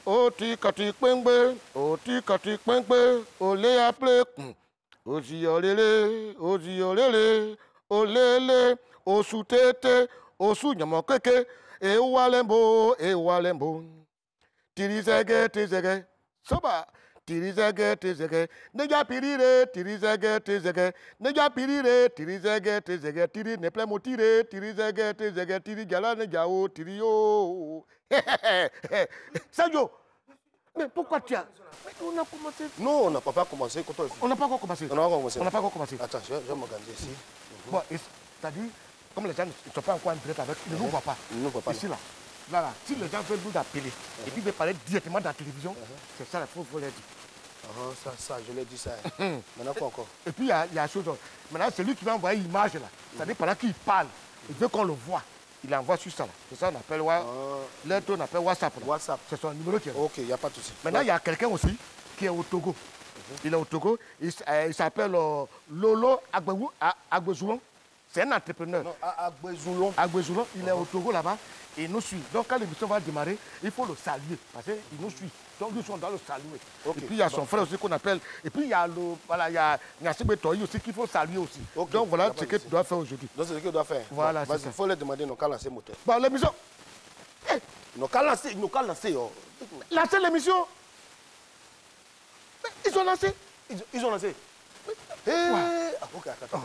Oti kati pengbe, oti kati pengbe, ole aple kun. Ozi olele, olele, osu tete, osu nyamokeke, ewalembo. Tirizege, tizege, soba. Tirizege, tizege, neja pirire, tirizege, tizege, neja pirire, tirizege, tizege, tiri neple motire, tirizege, tizege, tiri gala nejao, tiri yo. Sadio, mais pourquoi tu as... Mais on a commencé... Non, on n'a pas commencé. On n'a pas encore commencé. On n'a pas commencé. On n'a pas encore commencé. Attends, je vais m'organiser ici. Bon, c'est-à-dire, comme les gens ne sont pas encore en direct avec, ils ne nous voient pas. Ils ne nous voient pas. Ici, là. Là, si les gens veulent nous appeler et puis veulent parler directement dans la télévision, c'est ça, il faut leur dire. Ça, je l'ai dit ça. Maintenant, quoi encore? Et puis, il y a la chose. Maintenant, celui qui va envoyer l'image, là, c'est-à-dire pendant qu'il parle, il veut qu'on le voit. Il envoie sur ça, là. C'est ça, on appelle, on appelle WhatsApp. Là. WhatsApp. C'est son numéro qui est là. Ok, il n'y a pas de souci. Maintenant, il y a quelqu'un aussi qui est au Togo. Il est au Togo. Il s'appelle Lolo Agbezoulon. C'est un entrepreneur. Non, Agbezoulon. Agbezoulon, il est au Togo là-bas. Il nous suit. Donc, quand l'émission va démarrer, il faut le saluer. Parce qu'il nous suit. Donc, nous, on doit le saluer. Okay. Et puis, il y a son frère aussi qu'on appelle. Et puis, il y a Nassibé Toyi aussi qu'il faut saluer aussi. Okay. Donc, voilà ce que tu dois faire aujourd'hui. Donc, c'est ce que tu dois faire. Voilà, c'est ça. Il faut leur demander nos cas lancer moteur. Bon, l'émission. Nos cas lancer. Lancer l'émission. Ils ont lancé. Ils ont lancé. Ok, attends.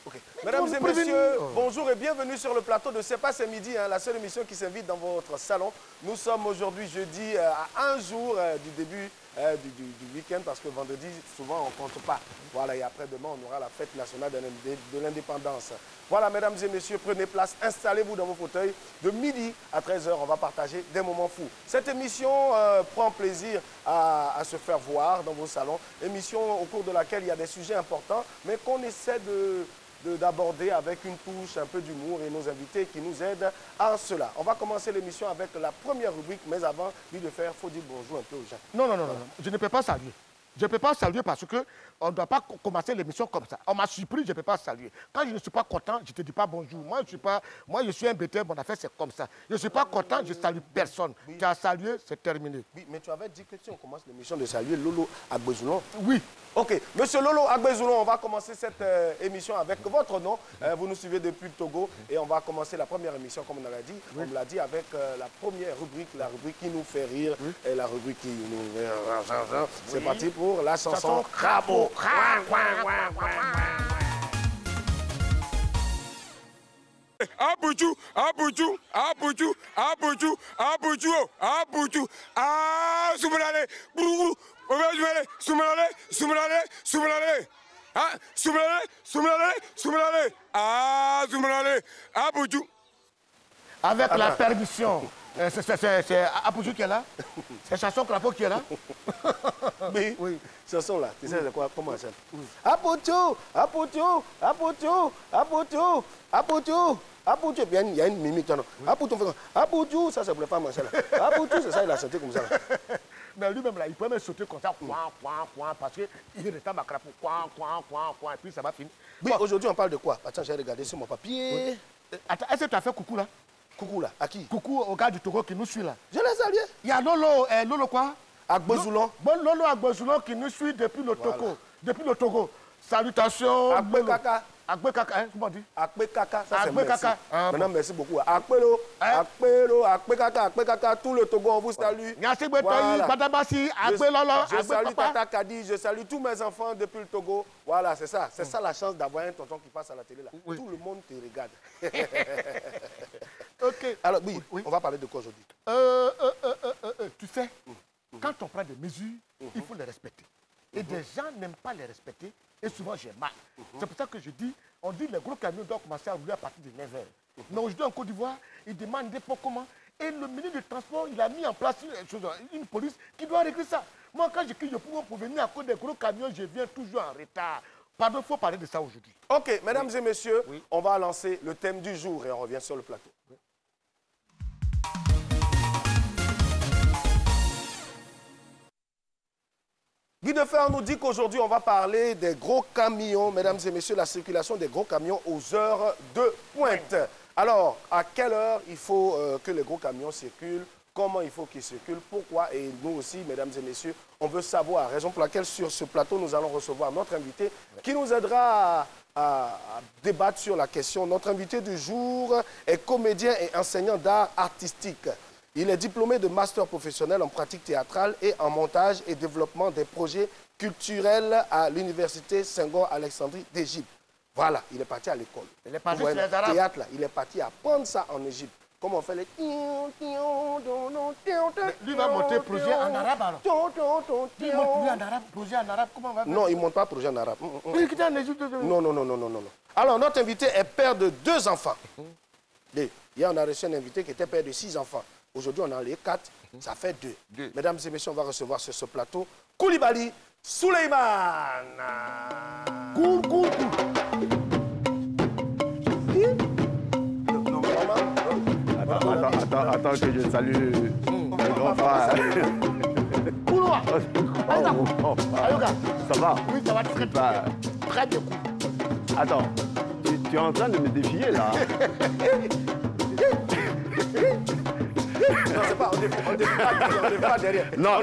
Okay. Mesdames et messieurs, bonjour et bienvenue sur le plateau de C'est pas c'est midi, la seule émission qui s'invite dans votre salon. Nous sommes aujourd'hui jeudi à un jour du début du week-end parce que vendredi, souvent, on ne compte pas. Voilà, et après-demain, on aura la fête nationale de l'indépendance. Voilà, mesdames et messieurs, prenez place, installez-vous dans vos fauteuils. De midi à 13h, on va partager des moments fous. Cette émission prend plaisir à se faire voir dans vos salons. Émission au cours de laquelle il y a des sujets importants, mais qu'on essaie d'aborder avec une touche un peu d'humour et nos invités qui nous aident à cela. On va commencer l'émission avec la première rubrique, mais avant lui de faire, il faut dire bonjour un peu aux gens. Non, je ne peux pas saluer. Je ne peux pas saluer parce qu'on ne doit pas commencer l'émission comme ça. On m'a surpris, je ne peux pas saluer. Quand je ne suis pas content, je ne te dis pas bonjour. Moi, je suis un bêteux, mon affaire, c'est comme ça. Je ne suis pas content, je ne salue personne. Oui. Tu as salué, c'est terminé. Oui, mais tu avais dit que si on commence l'émission de saluer Lolo Agbezoulon. Oui. Ok, monsieur Lolo Agbezoulon, on va commencer cette émission avec votre nom. Vous nous suivez depuis le Togo et on va commencer la première émission, comme on l'a dit. Oui. On l'a dit avec la première rubrique, la rubrique qui nous fait rire et la rubrique qui nous... C'est parti pour la chanson Crapaud. Abuju, Abuju, Abuju, Abuju, Abuju, Abuju, ah, Soumalé, Bourou, Soumalé, ah, Soumalé, ah, Soumalé, Abuju. Avec la permission. C'est Abuju qui est là? C'est chanson Crapaud qui est là? Oui. Chanson là, tu sais c'est quoi? Comment ça? Abuju, bien, il y a une mimique. Abuju, ça c'est pour les femmes. Abuju, c'est ça, il a chanté comme ça. Mais lui-même là, il peut même sauter comme ça, parce qu'il ressemble à Crapaud, et puis ça va finir. Oui, aujourd'hui on parle de quoi? Attends, j'ai regardé sur mon papier. Attends, est-ce que tu as fait coucou là? Coucou là, à qui? Coucou au gars du Togo qui nous suit là. Je l'ai salué. Il y a Lolo quoi? Agbezoulon. Bon, Lolo Agbezoulon qui nous suit depuis le Togo. Voilà. Depuis le Togo. Salutations. Agbekaka. Agbekaka, hein, comment on dit? Agbekaka, ça c'est merci. Maintenant, merci beaucoup. Agbekaka, tout le Togo, on vous salue. Voilà. Je salue Tata Kadi, je salue tous mes enfants depuis le Togo. Voilà, c'est ça. C'est ça la chance d'avoir un tonton qui passe à la télé là. Oui. Tout le monde te regarde. Ok. Alors, oui, on va parler de quoi aujourd'hui? Tu sais, quand on prend des mesures, il faut les respecter. Et des gens n'aiment pas les respecter. Et souvent, j'ai mal. C'est pour ça que je dis, on dit que les gros camions doivent commencer à rouler à partir de 9h. Mais aujourd'hui, en Côte d'Ivoire, ils demandent des pots comment. Et le ministre du Transport, il a mis en place une police qui doit régler ça. Moi, quand je crie pour venir à cause des gros camions, je viens toujours en retard. Pardon, il faut parler de ça aujourd'hui. Ok, mesdames et messieurs, on va lancer le thème du jour et on revient sur le plateau. Guy Defer nous dit qu'aujourd'hui, on va parler des gros camions, mesdames et messieurs, la circulation des gros camions aux heures de pointe. Alors, à quelle heure il faut que les gros camions circulent comment il faut qu'il circule, pourquoi, et nous aussi, mesdames et messieurs, on veut savoir, raison pour laquelle sur ce plateau, nous allons recevoir notre invité qui nous aidera à débattre sur la question. Notre invité du jour est comédien et enseignant d'art artistique. Il est diplômé de master professionnel en pratique théâtrale et en montage et développement des projets culturels à l'université Senghor Alexandrie d'Égypte. Voilà, il est parti à l'école. Il est parti sur les Arabes. Théâtre, là, il est parti apprendre ça en Égypte. Comment on fait les... Lui va monter projet en arabe alors. Lui monte lui en arabe, projet en arabe, comment on va faire? Non, il ne monte pas projet en arabe. Il est en Égypte. Non, non, non, non, non, non. Alors, notre invité est père de 2 enfants. Hier, on a reçu un invité qui était père de 6 enfants. Aujourd'hui, on en a les 4. Ça fait 2. Mesdames et messieurs, on va recevoir sur ce plateau Koulibaly Souleymane. Cool. Attends que je salue le grand frère. Kouloua. Ayoka. Ça va? Oui, ça va très bien. Très bien. Attends, tu es en train de me défier là. Non, c'est pas, on ne défie pas derrière. Non.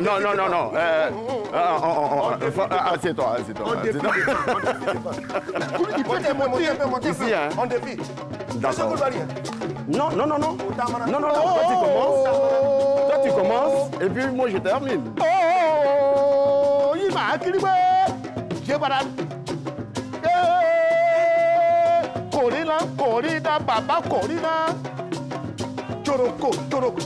Assieds-toi. Montez, Ici, hein. on défie. D'accord. Koulibaly. Non. Toi, tu commences et puis moi, je termine. Oh, il m'a accueilli. J'ai pas Corina, Baba Corina. Choroko. Oh, Choroko.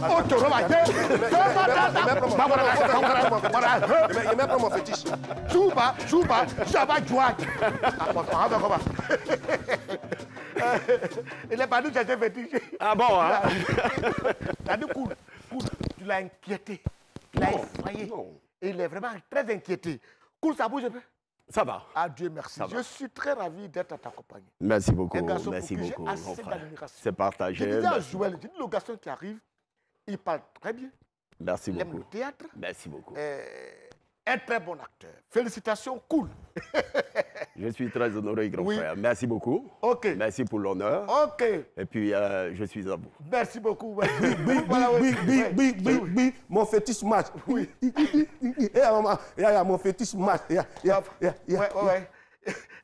Il met pas mon fétiche. Chouba, Jaba Jouak. Il est pas nous chercher fétiche. Ah bon, hein? T'as dit cool. Tu l'as inquiété. Tu l'as effrayé. Non. Et il est vraiment très inquiété. Cool, ça bouge un peu. Ça va. Ah Dieu merci. Ça va. Je suis très ravi d'être à ta compagnie. Merci beaucoup. Un garçon Merci pour qui beaucoup, j'ai mon assez frère. d'admiration. C'est partagé. Je disais à Merci. Joël, j'ai dit le garçon qui arrive, il parle très bien. Merci Il aime beaucoup. le théâtre. Merci beaucoup. Un très bon acteur. Félicitations, cool. Je suis très honoré, grand Oui. frère. Merci beaucoup. Ok. Merci pour l'honneur. Ok. Et puis, je suis à vous. Merci beaucoup. Oui, mon fétiche match. Oui. Mon fétiche match. Ouais.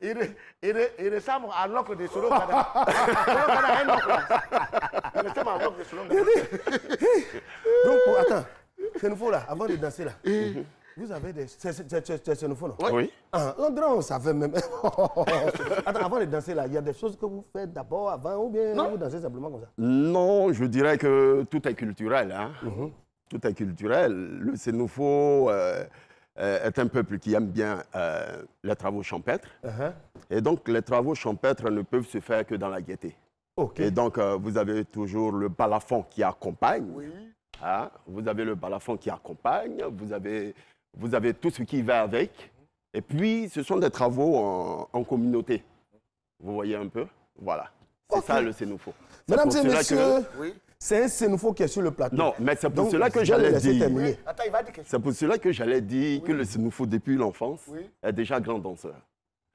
Il ressemble à l'oncle de Solo Gada. Solo Gada a un oncle là. Il ressemble à l'oncle de Solo Gada. Donc, attends, c'est nouveau là, avant de danser là. Vous avez des... C'est nouveau, non? Oui. Ah, on savait même. Attends, avant de danser là, il y a des choses que vous faites d'abord, avant, ou bien vous dansez simplement comme ça? Non, je dirais que tout est culturel. Hein? Tout est culturel. Le Sénoufo est un peuple qui aime bien les travaux champêtres. Et donc, les travaux champêtres ne peuvent se faire que dans la gaieté. Ok. Et donc, vous avez toujours le balafon qui accompagne. Oui. Hein? Vous avez le balafon qui accompagne. Vous avez tout ce qui va avec. Et puis, ce sont des travaux en communauté. Vous voyez un peu? Voilà. C'est ça le Sénoufo. Mesdames et cela messieurs, Oui. c'est un Sénoufo qui est sur le plateau. Non, mais c'est pour Donc, cela que je vais le j'allais laisser dire. terminer. Attends, il va dire quelque chose. C'est pour cela que j'allais dire que le Sénoufo, depuis l'enfance, Oui. est déjà grand danseur.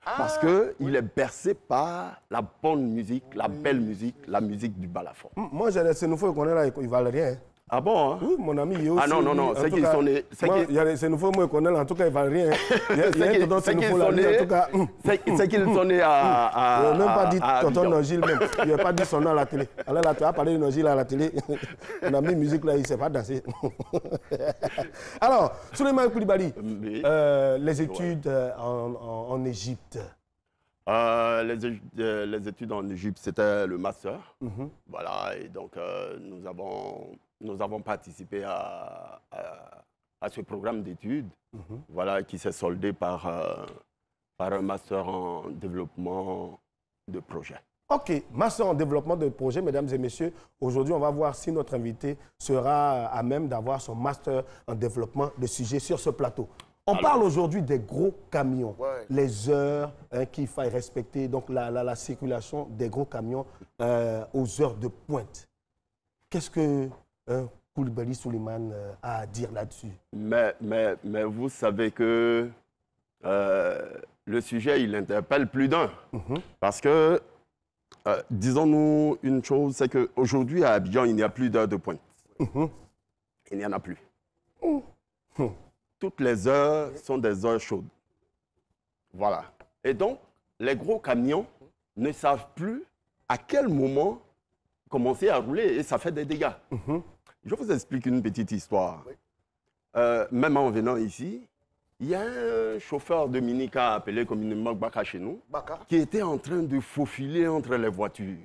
Parce qu'il est bercé par la bonne musique, la belle musique, la musique du balafon. Moi, j'ai des Sénoufos qu'on est là, ils ne valent rien. Ah bon, hein? Oui, mon ami, il est aussi. Ah non, c'est qu'ils sont nés. Il y a des Sénoufos, moi, qu'on est là, en tout cas, ils ne valent rien. Il y a un tonton Sénoufo là, lui, en tout cas. C'est qu'ils sont nés à. Il n'a même pas dit tonton Abidjan. Nogil même. Il n'a pas dit son nom à la télé. Alors là, tu as parlé de Nogil à la télé. On a mis musique là, il ne sait pas danser. Alors, Souleymane Koulibaly, Oui. les études en Égypte. Les études en Égypte, c'était le master. Voilà, et donc nous avons participé à ce programme d'études, voilà, qui s'est soldé par un master en développement de projet. Ok, master en développement de projet, mesdames et messieurs. Aujourd'hui, on va voir si notre invité sera à même d'avoir son master en développement de sujets sur ce plateau. On parle aujourd'hui des gros camions, les heures qu'il faille respecter, donc la circulation des gros camions aux heures de pointe. Qu'est-ce que Koulibaly Souleymane a à dire là-dessus? Mais vous savez que le sujet, il interpelle plus d'un. Parce que, disons-nous une chose, c'est qu'aujourd'hui, à Abidjan, il n'y a plus d'heures de pointe. il n'y en a plus. Toutes les heures sont des heures chaudes. Voilà. Et donc, les gros camions ne savent plus à quel moment commencer à rouler et ça fait des dégâts. Je vous explique une petite histoire. Même en venant ici, il y a un chauffeur de mini-car appelé communément Baka chez nous, qui était en train de faufiler entre les voitures.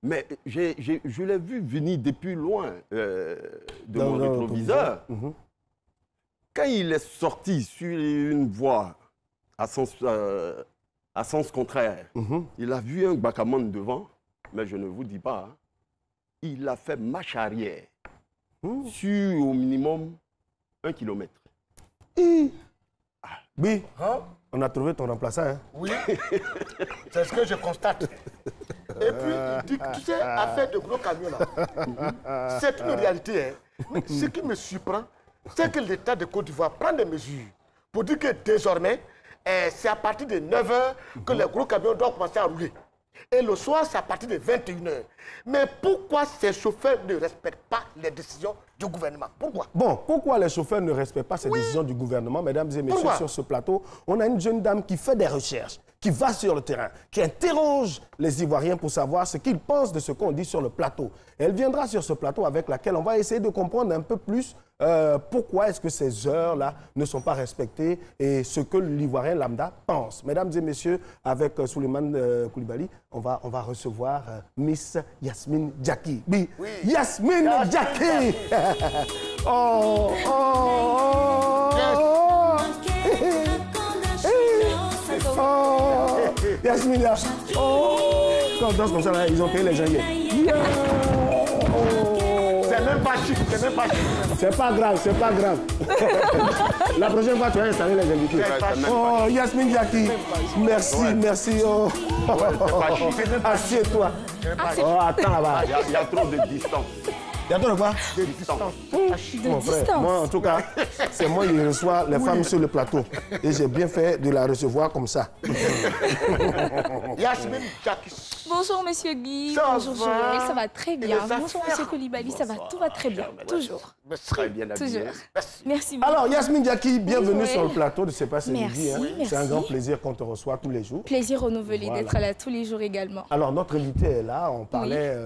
Mais je l'ai vu venir depuis loin de mon rétroviseur. Quand il est sorti sur une voie à sens contraire, il a vu un Bakaman devant, mais je ne vous dis pas, hein, il a fait marche arrière sur au minimum 1 kilomètre. Bi, on a trouvé ton remplaçant. Hein? Oui, c'est ce que je constate. Et puis, il dit que, tu sais, affaire de gros camions là, c'est une réalité. Hein. Mais ce qui me surprend, c'est que l'État de Côte d'Ivoire prend des mesures pour dire que désormais, c'est à partir de 9 h que les gros camions doivent commencer à rouler. Et le soir, c'est à partir de 21 h. Mais pourquoi ces chauffeurs ne respectent pas les décisions du gouvernement? Pourquoi? Bon, pourquoi les chauffeurs ne respectent pas ces décisions du gouvernement? Mesdames et messieurs, sur ce plateau, on a une jeune dame qui fait des recherches, qui va sur le terrain, qui interroge les Ivoiriens pour savoir ce qu'ils pensent de ce qu'on dit sur le plateau. Elle viendra sur ce plateau avec laquelle on va essayer de comprendre un peu plus pourquoi est-ce que ces heures-là ne sont pas respectées et ce que l'Ivoirien lambda pense. Mesdames et messieurs, avec Souleymane Koulibaly, on va recevoir Miss Yasmine Jackie. Oui. Yasmine Jackie. Oh, oh, oh. Oh, Yasmine là. Oh, quand on danse comme ça, là, ils ont payé les gens hier. C'est même pas chic, c'est même pas chic. C'est pas grave, c'est pas grave. La prochaine fois, tu vas installer les invités. Oh, Yasmine Jackie, merci, merci. Oh. Assieds-toi. Oh, attends là-bas. Il y a trop de distance. Il y a trop de quoi? De distance. Mon frère, moi, en tout cas, c'est moi qui reçois les femmes sur le plateau. Et j'ai bien fait de la recevoir comme ça. Yasmine Jackie. Bonjour, monsieur Guy. Ça bonjour, va? Joël. Ça va très bien. les Bonjour, monsieur Koulibaly. Ça va, tout va très bien. Toujours. Très bien habillé. Toujours. Merci beaucoup. Alors, Yasmine Jackie, bienvenue Oui, sur le plateau de C'est pas ce midi. Merci. C'est un grand plaisir qu'on te reçoit tous les jours. Plaisir renouvelé Voilà. d'être là tous les jours également. Alors, notre invité est là. On parlait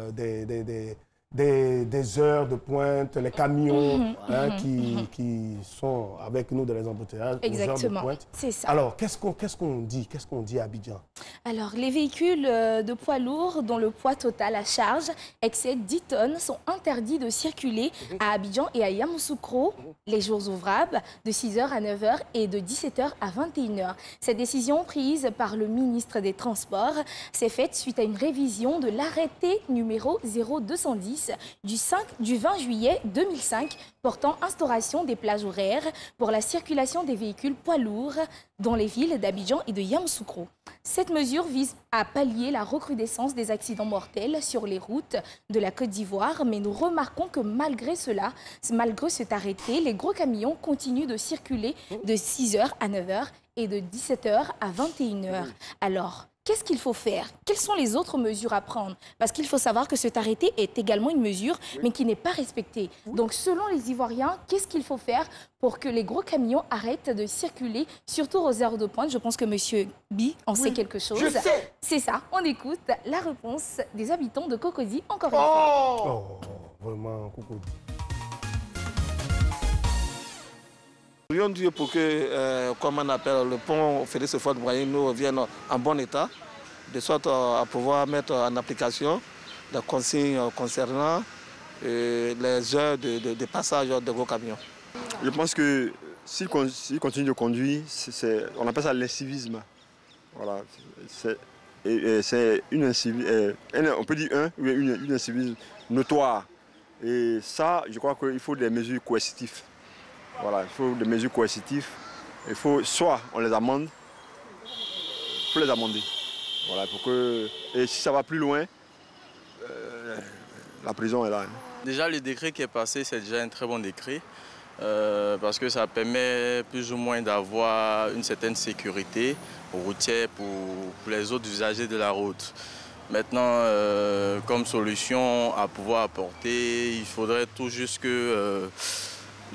des heures de pointe, les camions qui sont avec nous dans les embouteillages. aux heures de Exactement, pointe. c'est ça. Alors, qu'est-ce qu'on dit? Qu'est-ce qu'on dit à Abidjan? Alors, les véhicules de poids lourds dont le poids total à charge excède 10 tonnes sont interdits de circuler à Abidjan et à Yamoussoukro les jours ouvrables de 6 h à 9 h et de 17 h à 21 h. Cette décision prise par le ministre des Transports s'est faite suite à une révision de l'arrêté numéro 0210 du 20 juillet 2005 portant instauration des plages horaires pour la circulation des véhicules poids lourds dans les villes d'Abidjan et de Yamoussoukro. Cette mesure vise à pallier la recrudescence des accidents mortels sur les routes de la Côte d'Ivoire, mais nous remarquons que malgré cela, malgré cet arrêté, les gros camions continuent de circuler de 6 h à 9 h et de 17 h à 21 h. Alors, qu'est-ce qu'il faut faire? Quelles sont les autres mesures à prendre? Parce qu'il faut savoir que cet arrêté est également une mesure, mais qui n'est pas respectée. Donc, selon les Ivoiriens, qu'est-ce qu'il faut faire pour que les gros camions arrêtent de circuler, surtout aux heures de pointe? Je pense que M. Bi en sait quelque chose. Je sais. C'est ça. On écoute la réponse des habitants de Cocody, encore une fois. Oh, vraiment, coucou. Nous prions Dieu pour que, comme on appelle, le pont Félix Houphouët-Boigny nous revienne en bon état, de sorte à pouvoir mettre en application les consignes concernant les heures de passage de gros camions. Je pense que s'il continue de conduire, on appelle ça l'incivisme. Voilà. C'est une incivisme, on peut dire une incivisme notoire. Et ça, je crois qu'il faut des mesures coercitives. Voilà, il faut des mesures coercitives. Il faut soit on les amende, il faut les amender. Voilà, pour que, et si ça va plus loin, la prison est là. Déjà, le décret qui est passé, c'est déjà un très bon décret. Parce que ça permet plus ou moins d'avoir une certaine sécurité routière pour les autres usagers de la route. Maintenant, comme solution à pouvoir apporter, il faudrait tout juste que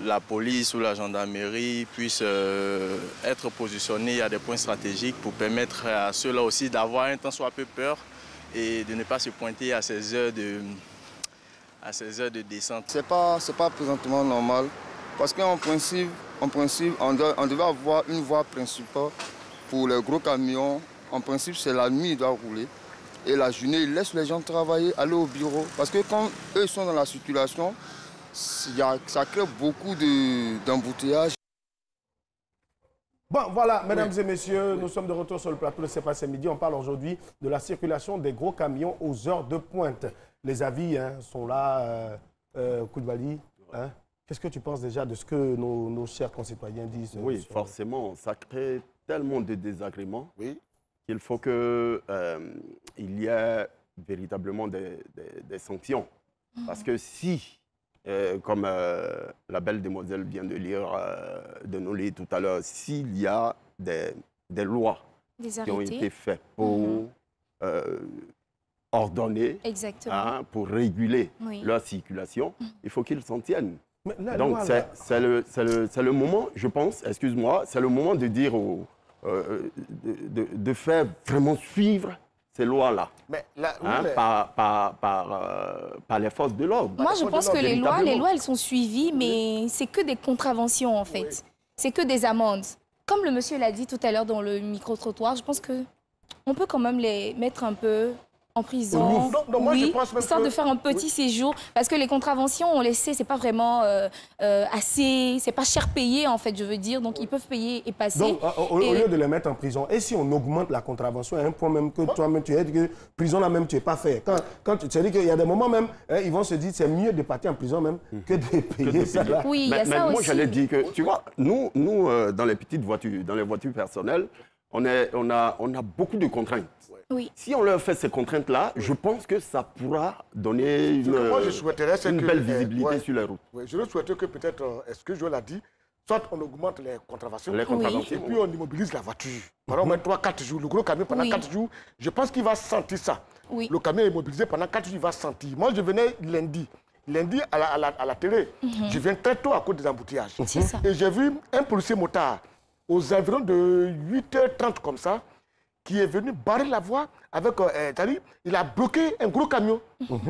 la police ou la gendarmerie puisse être positionnée à des points stratégiques pour permettre à ceux-là aussi d'avoir un tant soit peu peur et de ne pas se pointer à ces heures de descente. C'est pas présentement normal parce qu'en principe, on devait avoir une voie principale pour les gros camions. En principe, c'est la nuit, ils doivent rouler. Et la journée, ils laissent les gens travailler, aller au bureau. Parce que quand eux sont dans la circulation, ça crée beaucoup d'embouteillages. Bon, voilà, mesdames et messieurs, nous sommes de retour sur le plateau de C'est pas ce midi. On parle aujourd'hui de la circulation des gros camions aux heures de pointe. Les avis sont là. Koulibaly, qu'est-ce que tu penses déjà de ce que nos chers concitoyens disent? Oui, forcément, ça crée tellement de désagréments. Oui. Il faut qu'il y ait véritablement des sanctions. Parce que si, comme la belle demoiselle vient de nous lire tout à l'heure, s'il y a des lois qui ont été faites pour ordonner, pour réguler leur circulation, il faut qu'ils s'en tiennent. Donc c'est le moment, je pense, excuse-moi, c'est le moment de dire de faire vraiment suivre ces lois-là par les forces de l'ordre. Moi, je pense que les lois, elles sont suivies, mais c'est que des contraventions, en fait. Oui. C'est que des amendes. Comme le monsieur l'a dit tout à l'heure dans le micro-trottoir, je pense qu'on peut quand même les mettre un peu en prison, histoire de faire un petit séjour. Parce que les contraventions, on les sait, c'est pas vraiment assez, c'est pas cher payé en fait, je veux dire. Donc ils peuvent payer et passer. Donc au lieu de les mettre en prison, et si on augmente la contravention à un point même que toi-même tu es, que prison là même tu n'es pas fait. Quand tu dis qu'il y a des moments même, ils vont se dire c'est mieux de partir en prison même que de payer ça là. Oui, il y a ça aussi. Moi j'allais dire que, tu vois, nous dans les petites voitures, dans les voitures personnelles, on a beaucoup de contraintes. Oui. Si on leur fait ces contraintes-là, je pense que ça pourra donner une belle visibilité sur les routes. Oui, je souhaiterais que peut-être, est-ce que je l'ai dit, soit on augmente les contraventions, et puis on immobilise la voiture. Pendant 3-4 jours, le gros camion pendant 4 jours, je pense qu'il va sentir ça. Oui. Le camion est immobilisé pendant 4 jours, il va sentir. Moi, je venais lundi à la télé. Je viens très tôt à cause des embouteillages. Et j'ai vu un policier motard aux environs de 8h30 comme ça, qui est venu barrer la voie avec il a bloqué un gros camion.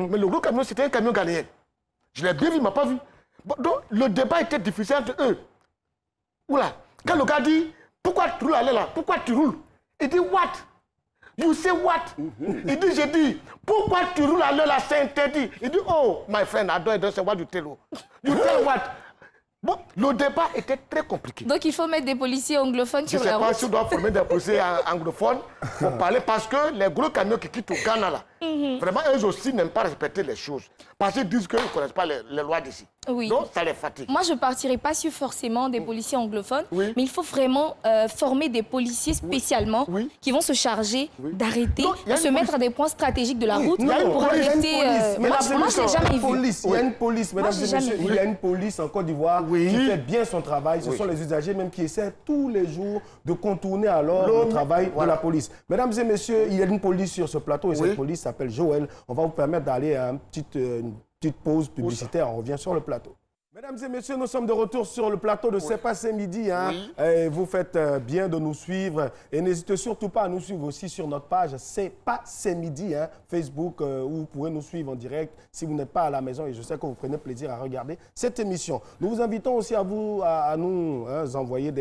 Mais le gros camion, c'était un camion ghanéen. Je l'ai bien vu, il ne m'a pas vu. Bon, donc, le débat était difficile entre eux. Oula, quand le gars dit, pourquoi tu roules là? Pourquoi tu roules? Il dit, what? You say what? Il dit, j'ai dit, pourquoi tu roules là, c'est interdit. Il dit, oh, my friend, I don't say what you tell. You tell what? Bon, le débat était très compliqué. Donc il faut mettre des policiers anglophones sur la route. Je ne sais pas si on doit former des policiers anglophones pour parler, parce que les gros camions qui quittent au Ghana, là, vraiment, eux aussi n'aiment pas respecter les choses. Parce qu'ils disent qu'ils ne connaissent pas les lois d'ici. Oui. Donc ça les fatigue. Moi, je ne partirai pas sur forcément des policiers anglophones, mais il faut vraiment former des policiers spécialement qui vont se charger d'arrêter, de se mettre à des points stratégiques de la route pour arrêter. Moi, je n'ai jamais vu. Il y a une police, mesdames et messieurs, il y a une police en Côte d'Ivoire qui fait bien son travail. Ce sont les usagers même qui essaient tous les jours de contourner alors le travail de la police. Mesdames et messieurs, il y a une police sur ce plateau et cette police s'appelle Joël. On va vous permettre d'aller à une petite pause publicitaire. On revient sur le plateau. Mesdames et messieurs, nous sommes de retour sur le plateau de C'est pas ce midi. Et vous faites bien de nous suivre. Et n'hésitez surtout pas à nous suivre aussi sur notre page C'est pas ce midi, Facebook, où vous pourrez nous suivre en direct si vous n'êtes pas à la maison. Et je sais que vous prenez plaisir à regarder cette émission. Nous vous invitons aussi à nous envoyer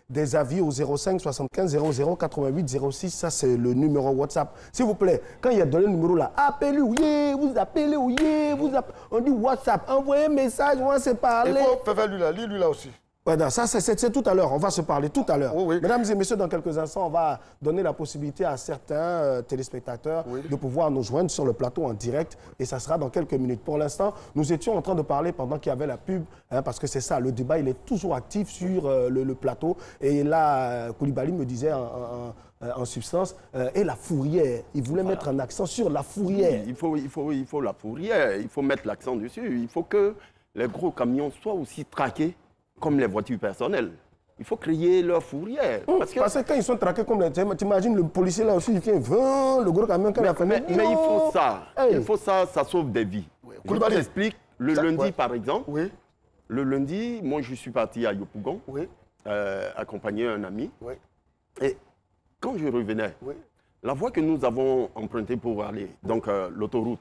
des avis au 05 75 00 88 06. Ça, c'est le numéro WhatsApp. S'il vous plaît, quand il y a donné le numéro là, appelez, vous appelez, on dit WhatsApp. Envoyez un message, on va se parler. Il faut faire lui là aussi. Voilà, ça, c'est tout à l'heure. On va se parler tout à l'heure. Mesdames et messieurs, dans quelques instants, on va donner la possibilité à certains téléspectateurs de pouvoir nous joindre sur le plateau en direct. Et ça sera dans quelques minutes. Pour l'instant, nous étions en train de parler pendant qu'il y avait la pub, parce que c'est ça, le débat, il est toujours actif sur le plateau. Et là, Koulibaly me disait en substance, et la fourrière. Il voulait mettre un accent sur la fourrière. Il faut la fourrière. Il faut mettre l'accent dessus. Il faut que les gros camions soient aussi traqués comme les voitures personnelles. il faut créer leur fourrière. Parce que quand ils sont traqués comme les... T'imagines, le policier là aussi, il vient, le gros camion, quand il a fait... Mais il faut ça. Hey. Il faut ça, ça sauve des vies. Je vous explique. Le lundi, par exemple, le lundi, moi, je suis parti à Yopougon, accompagner un ami. Et quand je revenais, la voie que nous avons empruntée pour aller, donc l'autoroute,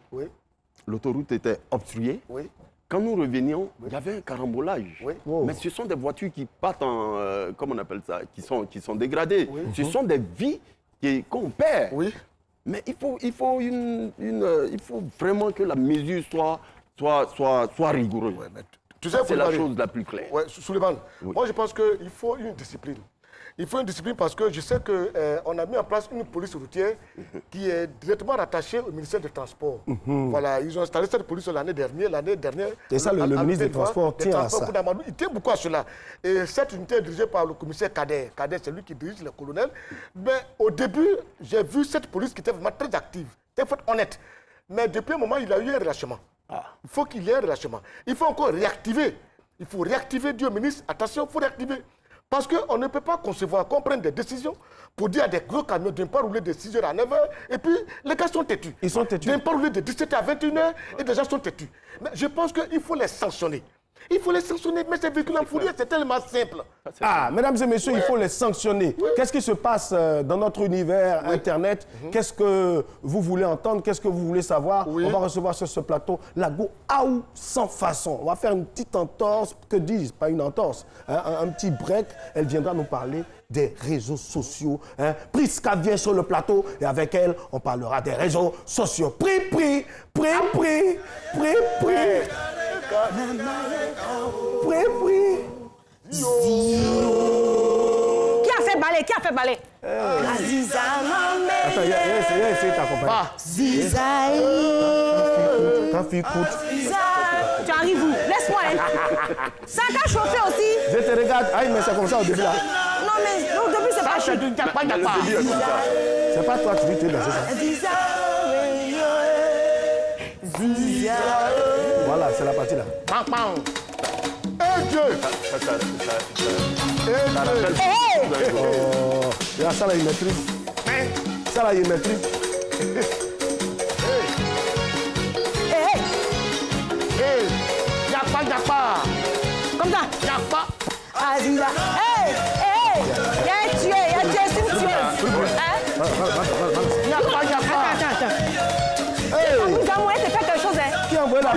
l'autoroute était obstruée. Quand nous revenions, il y avait un carambolage. Mais ce sont des voitures qui partent en, comment on appelle ça, qui sont dégradées. Ce sont des vies qu'on perd. Mais il faut vraiment que la mesure soit rigoureuse. C'est la chose la plus claire. Souleymane, moi je pense qu'il faut une discipline. Il faut une discipline parce que je sais qu'on a mis en place une police routière qui est directement rattachée au ministère des Transports. Voilà, ils ont installé cette police l'année dernière. Et ça, le ministre des Transports tient à ça. Il tient beaucoup à cela. Et cette unité est dirigée par le commissaire Kader. Kader, c'est lui qui dirige le colonel. Mais au début, j'ai vu cette police qui était vraiment très active, très honnête. Mais depuis un moment, il a eu un relâchement. Il faut qu'il y ait un relâchement. Il faut encore réactiver. Il faut réactiver, Dieu ministre, attention, il faut réactiver. Parce qu'on ne peut pas concevoir qu'on prenne des décisions pour dire à des gros camions de ne pas rouler de 6h à 9h et puis les gars sont têtus. Ils sont têtus. De ne pas rouler de 17h à 21h et les gens sont têtus. Mais je pense qu'il faut les sanctionner. Il faut les sanctionner, mais ces véhicules en fourrière, c'est tellement simple. Mesdames et messieurs, il faut les sanctionner. Qu'est-ce qui se passe dans notre univers Internet? Qu'est-ce que vous voulez entendre? Qu'est-ce que vous voulez savoir? On va recevoir sur ce plateau la Go Aou sans façon. On va faire une petite entorse, que disent, pas une entorse, un petit break. Elle viendra nous parler des réseaux sociaux. Priska vient sur le plateau et avec elle, on parlera des réseaux sociaux. Pri. Qui a fait balai? Qui a fait balai? Aziza Mamé. Attends, il y a essayé de t'accompagner. Zizaï. Ta fille coûte. Tu arrives où? Laisse-moi. Ça a chauffé aussi. Je te regarde. Ah, mais c'est comme ça au début là. Non, mais au début, c'est pas chaud. C'est pas toi, tu dis que tu es dans ça. Ziza. Ziza. Voilà, c'est la partie là. Eh Dieu! Ça là, il maîtrise. Ça là, il maîtrise. Y'a pas. Comme ça. Y'a pas. Aziza. Il y a un tueur, c'est une tueuse. Y'a pas. Attends. Nous avons été faire quelque chose. Qui a envoyé la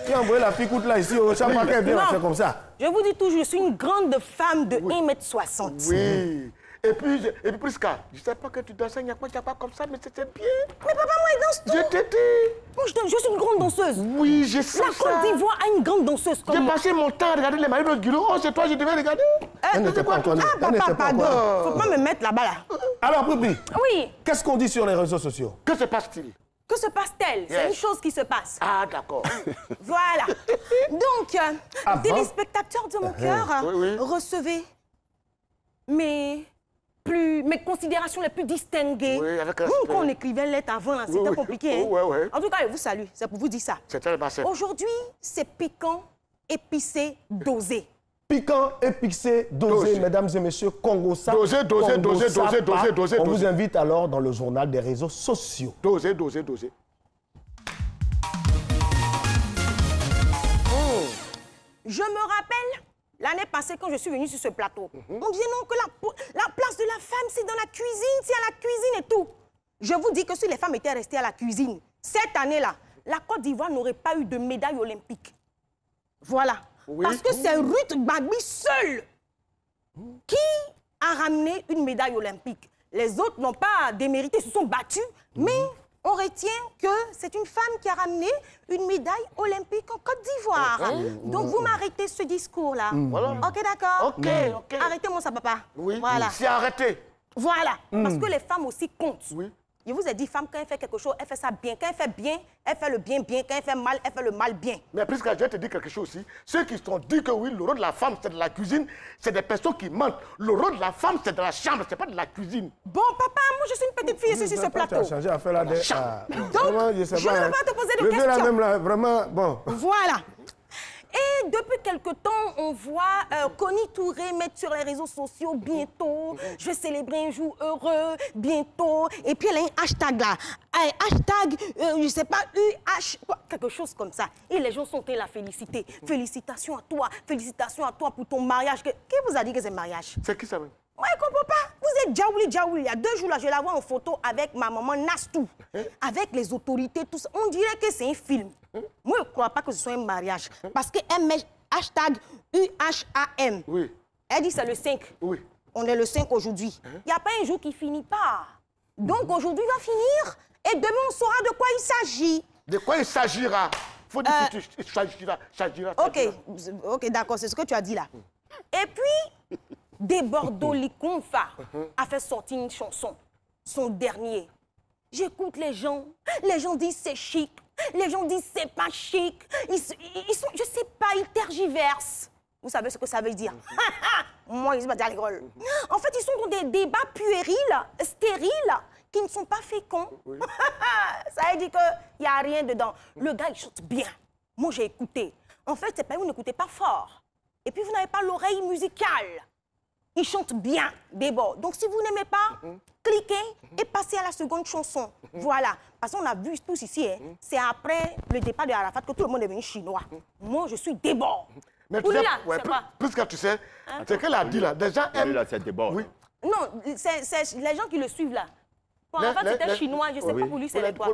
Qui a envoyé la picoute là ici? Chaque fois qu'elle vient, c'est comme ça. Je vous dis toujours, je suis une grande femme de 1m60. Oui. Et puis Priska, je ne sais pas que tu danses un pas comme ça, mais c'était bien. Mais papa, moi, il danse tout. Je t'ai dit. Moi, je suis une grande danseuse. Oui, je sais ça. La Côte d'Ivoire a une grande danseuse comme moi. moi. J'ai passé mon temps à regarder les maris de Guillaume. Oh, c'est toi, je devais regarder. Elle n'était pas encore. Papa, pardon. Faut pas me mettre là-bas, là. Alors, Poupie. Oui. Qu'est-ce qu'on dit sur les réseaux sociaux? Que se passe-t-il? Que se passe-t-elle? C'est une chose qui se passe. Ah, d'accord. Voilà. Donc, téléspectateurs de mon cœur, recevez mes considérations les plus distinguées. Oui, avec quand on écrivait lettre avant, c'était compliqué. Hein? En tout cas, je vous salue. C'est pour vous dire ça. C'est tellement simple. Aujourd'hui, c'est piquant, épicé, dosé. Piquant, épicé, dosé, mesdames et messieurs, Congo ça. Dosé. On vous invite alors dans le journal des réseaux sociaux. Dosé. Je me rappelle l'année passée quand je suis venue sur ce plateau. On disait non que la place de la femme c'est dans la cuisine, c'est à la cuisine et tout. Je vous dis que si les femmes étaient restées à la cuisine, cette année-là, la Côte d'Ivoire n'aurait pas eu de médaille olympique. Voilà. Parce que c'est Ruth Gbagbi seule qui a ramené une médaille olympique. Les autres n'ont pas démérité, se sont battus, mais on retient que c'est une femme qui a ramené une médaille olympique en Côte d'Ivoire. Donc vous m'arrêtez ce discours-là. Ok, d'accord? Ok. Arrêtez-moi ça, papa. Oui, voilà. c'est arrêté. Voilà, parce que les femmes aussi comptent. Oui. Je vous ai dit, femme, quand elle fait quelque chose, elle fait ça bien. Quand elle fait bien, elle fait le bien bien. Quand elle fait mal, elle fait le mal bien. Mais puisque je vais te dire quelque chose aussi, ceux qui sont dit que oui, le rôle de la femme, c'est de la cuisine, c'est des personnes qui mentent. Le rôle de la femme, c'est de la chambre, c'est pas de la cuisine. Bon, papa, moi, je suis une petite fille ici sur ce plateau. Tu as changé à faire la Donc, je ne veux pas te poser de questions. Même là, vraiment, bon. Voilà. Et depuis quelque temps, on voit Connie Touré mettre sur les réseaux sociaux bientôt, je vais célébrer un jour heureux, bientôt. Et puis elle a un hashtag là, un hashtag, je sais pas, quelque chose comme ça. Et les gens sont la féliciter. Félicitations à toi pour ton mariage. Qui vous a dit que c'est mariage? C'est qui ça même? Moi, je ne comprends pas. Vous êtes Djaouli. Il y a 2 jours, là, je la vois en photo avec ma maman Nastou, avec les autorités, tout ça. On dirait que c'est un film. Moi, je ne crois pas que ce soit un mariage. Parce qu'elle met hashtag UHAM. Oui. Elle dit que c'est le 5. Oui. On est le 5 aujourd'hui. Il n'y a pas un jour qui ne finit pas. Donc, aujourd'hui va finir. Et demain, on saura de quoi il s'agit. De quoi il s'agira? Il faut dire que tu s'agira. Ok, d'accord, c'est ce que tu as dit là. Et puis... Bordeaux Likonfa a fait sortir une chanson, son dernier. J'écoute les gens disent c'est chic, les gens disent c'est pas chic. Ils sont, je sais pas, ils tergiversent. Vous savez ce que ça veut dire? Moi, ils se battent à l'école. En fait, ils sont dans des débats puérils, stériles, qui ne sont pas féconds. Oui. Ça veut dire qu'il n'y a rien dedans. Le gars, il chante bien. Moi, j'ai écouté. En fait, c'est pas vous n'écoutez pas fort. Et puis, vous n'avez pas l'oreille musicale. Il chante bien, Débord. Donc, si vous n'aimez pas, cliquez et passez à la seconde chanson. Voilà. Parce qu'on a vu tous ici, hein, c'est après le départ de Arafat que tout le monde est devenu chinois. Moi, je suis Débord. Mais tu sais, plus que tu sais, c'est qu'elle a dit là, des gens aiment... Là, c'est Débord. Oui. Non, c'est les gens qui le suivent là. Pour Arafat, c'était chinois, je ne sais pas pour lui, c'est quoi.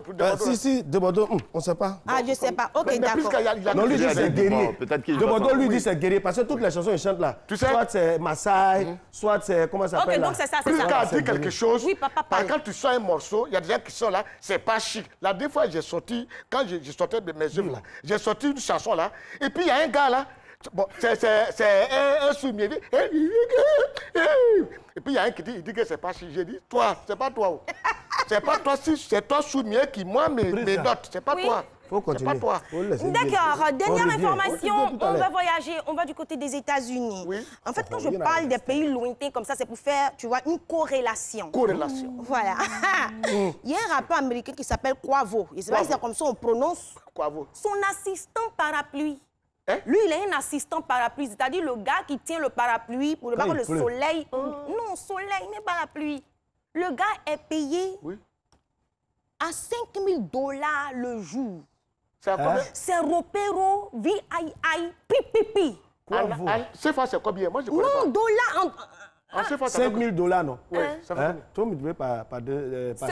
Si, Debodo, on ne sait pas. Ah, je ne sais pas. Ok, d'accord. Non, lui dit c'est guerrier. Debodo, lui dit c'est guerrier, parce que toutes les chansons, il chante là. Soit c'est Maasai, soit c'est, comment ça s'appelle là. Ok, donc c'est ça, c'est plus ça. qu'à dire quelque chose, oui, papa, quand tu sors un morceau, il y a des gens qui sont là, c'est pas chic. La dernière fois, j'ai sorti, quand j'ai sorti de mes œuvres là, j'ai sorti une chanson là, et puis il y a un gars là, bon, c'est un soumier. Et puis il y a un qui dit, il dit que c'est pas chic. J'ai dit, toi, c'est pas toi. C'est pas toi, si c'est toi soumier qui moi mes notes, c'est pas toi. Faut continuer. C'est pas toi. D'accord, dernière information, on va voyager, on va du côté des États-Unis. Oui. En fait, quand je parle des pays lointains comme ça, c'est pour faire, tu vois, une corrélation. Corrélation. Voilà. Il y a un rappeur américain qui s'appelle Quavo. Je ne sais pas si c'est comme ça on prononce. Quavo. Son assistant parapluie. Lui, il est un assistant parapluie, c'est-à-dire le gars qui tient le parapluie pour ne pas que le soleil... Non, soleil, mais parapluie. Le gars est payé à $5 000 le jour. C'est Ropero, VII, pipipi. C'est combien? Moi, je connais pas. Non, dollars... $5 000, non? Oui, ça fait combien? Toi, multiplié par